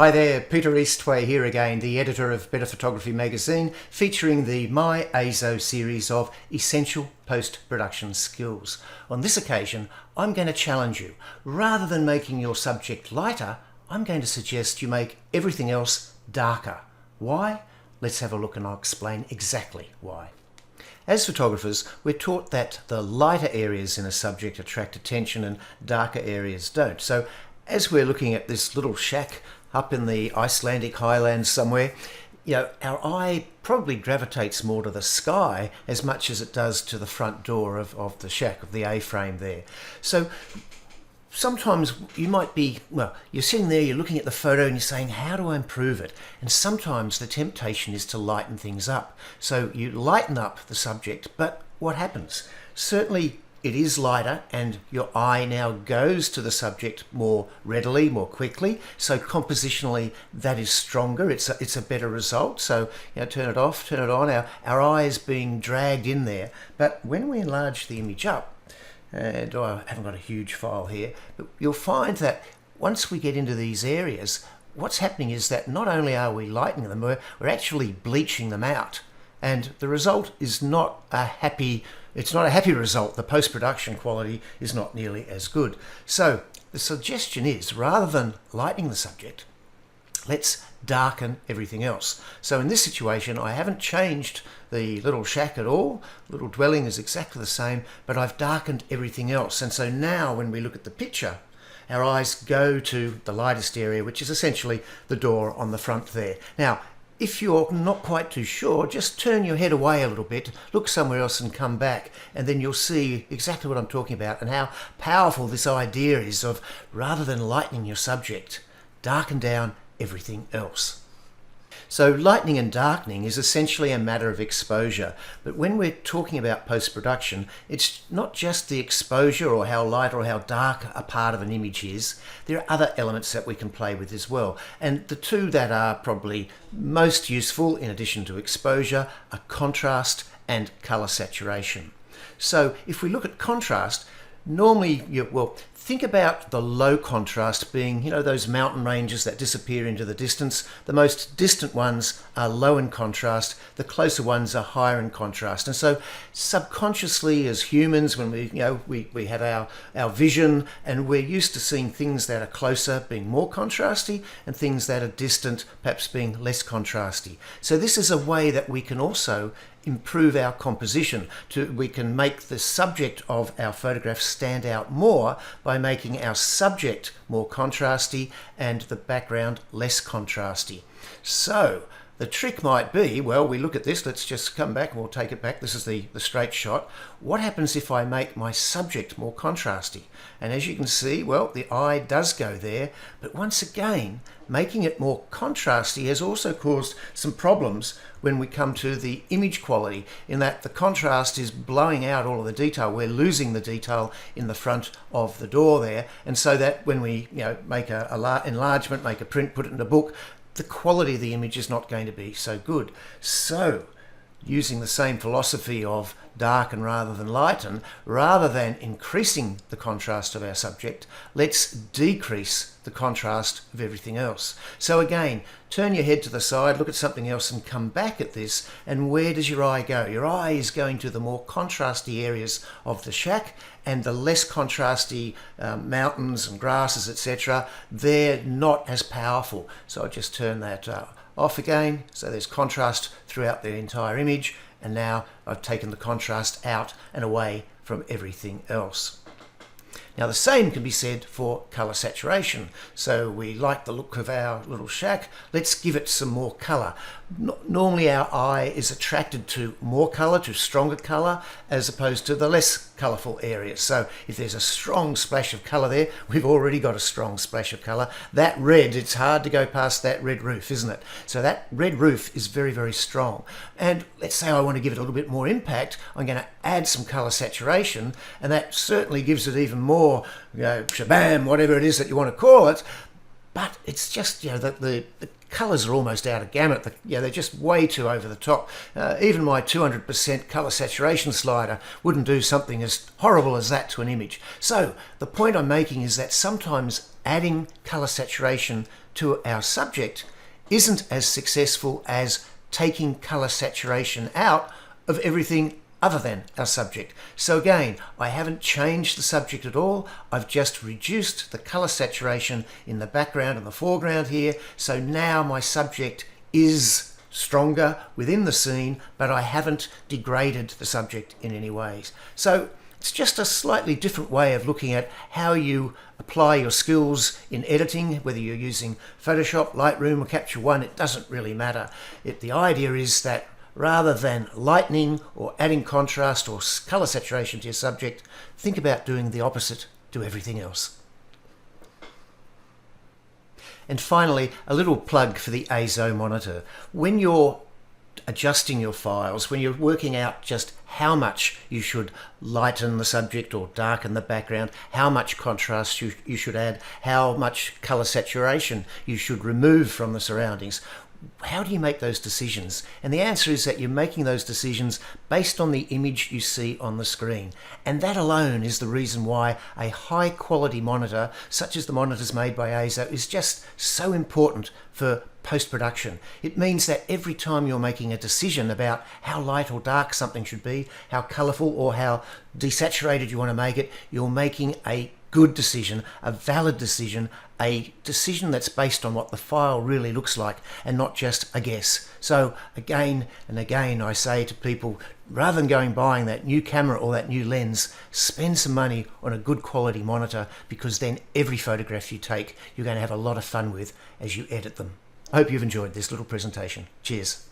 Hi there, Peter Eastway here again, the editor of Better Photography magazine, featuring the MyEizo series of essential post-production skills. On this occasion, I'm going to challenge you. Rather than making your subject lighter, I'm going to suggest you make everything else darker. Why? Let's have a look and I'll explain exactly why. As photographers, we're taught that the lighter areas in a subject attract attention and darker areas don't. So as we're looking at this little shack up in the Icelandic highlands somewhere, our eye probably gravitates more to the sky as much as it does to the front door of the shack, of the A-frame there. So sometimes you might be, you're sitting there, you're looking at the photo and you're saying, how do I improve it? And sometimes the temptation is to lighten things up. So you lighten up the subject, but what happens? Certainly it is lighter and your eye now goes to the subject more readily, more quickly. So compositionally that is stronger, it's a better result. So turn it off, turn it on, our eye is being dragged in there. But when we enlarge the image up, and I haven't got a huge file here, but you'll find that once we get into these areas, what's happening is that not only are we lightening them, we're actually bleaching them out. And the result is not a happy result. The post-production quality is not nearly as good. So the suggestion is, rather than lightening the subject, let's darken everything else. So in this situation, I haven't changed the little shack at all. The little dwelling is exactly the same, but I've darkened everything else. And so now when we look at the picture, our eyes go to the lightest area, which is essentially the door on the front there. Now, if you're not quite too sure, just turn your head away a little bit, look somewhere else and come back, and then you'll see exactly what I'm talking about and how powerful this idea is of, rather than lightening your subject, darken down everything else. So lightening and darkening is essentially a matter of exposure, but when we're talking about post-production, it's not just the exposure or how light or how dark a part of an image is. There are other elements that we can play with as well, and the two that are probably most useful in addition to exposure are contrast and color saturation. So if we look at contrast, normally, think about the low contrast being, those mountain ranges that disappear into the distance. The most distant ones are low in contrast, the closer ones are higher in contrast. And so subconsciously as humans, when we have our vision, and we're used to seeing things that are closer being more contrasty and things that are distant perhaps being less contrasty. So this is a way that we can also improve our composition. We can make the subject of our photograph stand out more by making our subject more contrasty and the background less contrasty. So the trick might be, we look at this, let's just come back and we'll take it back. This is the straight shot. What happens if I make my subject more contrasty? And as you can see, the eye does go there, but once again, making it more contrasty has also caused some problems when we come to the image quality, in that the contrast is blowing out all of the detail. We're losing the detail in the front of the door there, and so that when we make a enlargement, make a print, put it in a book, the quality of the image is not going to be so good. So using the same philosophy of darken rather than lighten, rather than increasing the contrast of our subject, let's decrease the contrast of everything else. So again, turn your head to the side, look at something else and come back at this, and where does your eye go? Your eye is going to the more contrasty areas of the shack, and the less contrasty mountains and grasses, etc., they're not as powerful. So I'll just turn that off again, so there's contrast throughout the entire image, and now I've taken the contrast out and away from everything else. Now the same can be said for color saturation. So we like the look of our little shack, let's give it some more color. Normally our eye is attracted to more color, to stronger color, as opposed to the less colorful areas. So if there's a strong splash of color there, we've already got a strong splash of color. That red, it's hard to go past that red roof, isn't it? So that red roof is very, very strong. And let's say I want to give it a little bit more impact, I'm going to add some color saturation, and that certainly gives it even more, shabam, whatever it is that you want to call it. But it's just, the colours are almost out of gamut. They're just way too over the top. Even my 200% colour saturation slider wouldn't do something as horrible as that to an image. So the point I'm making is that sometimes adding colour saturation to our subject isn't as successful as taking colour saturation out of everything other than our subject. So again, I haven't changed the subject at all. I've just reduced the colour saturation in the background and the foreground here. So now my subject is stronger within the scene, but I haven't degraded the subject in any ways. So it's just a slightly different way of looking at how you apply your skills in editing, whether you're using Photoshop, Lightroom or Capture One, it doesn't really matter. The idea is that rather than lightening or adding contrast or colour saturation to your subject, think about doing the opposite to everything else. And finally, a little plug for the MyEizo monitor. When you're adjusting your files, when you're working out just how much you should lighten the subject or darken the background, how much contrast you should add, how much colour saturation you should remove from the surroundings, how do you make those decisions? And the answer is that you're making those decisions based on the image you see on the screen. And that alone is the reason why a high quality monitor, such as the monitors made by MyEizo, is just so important for post-production. It means that every time you're making a decision about how light or dark something should be, how colourful or how desaturated you want to make it, you're making a good decision, a valid decision, a decision that's based on what the file really looks like and not just a guess. So again and again I say to people, rather than going buying that new camera or that new lens, spend some money on a good quality monitor, because then every photograph you take you're going to have a lot of fun with as you edit them. I hope you've enjoyed this little presentation. Cheers.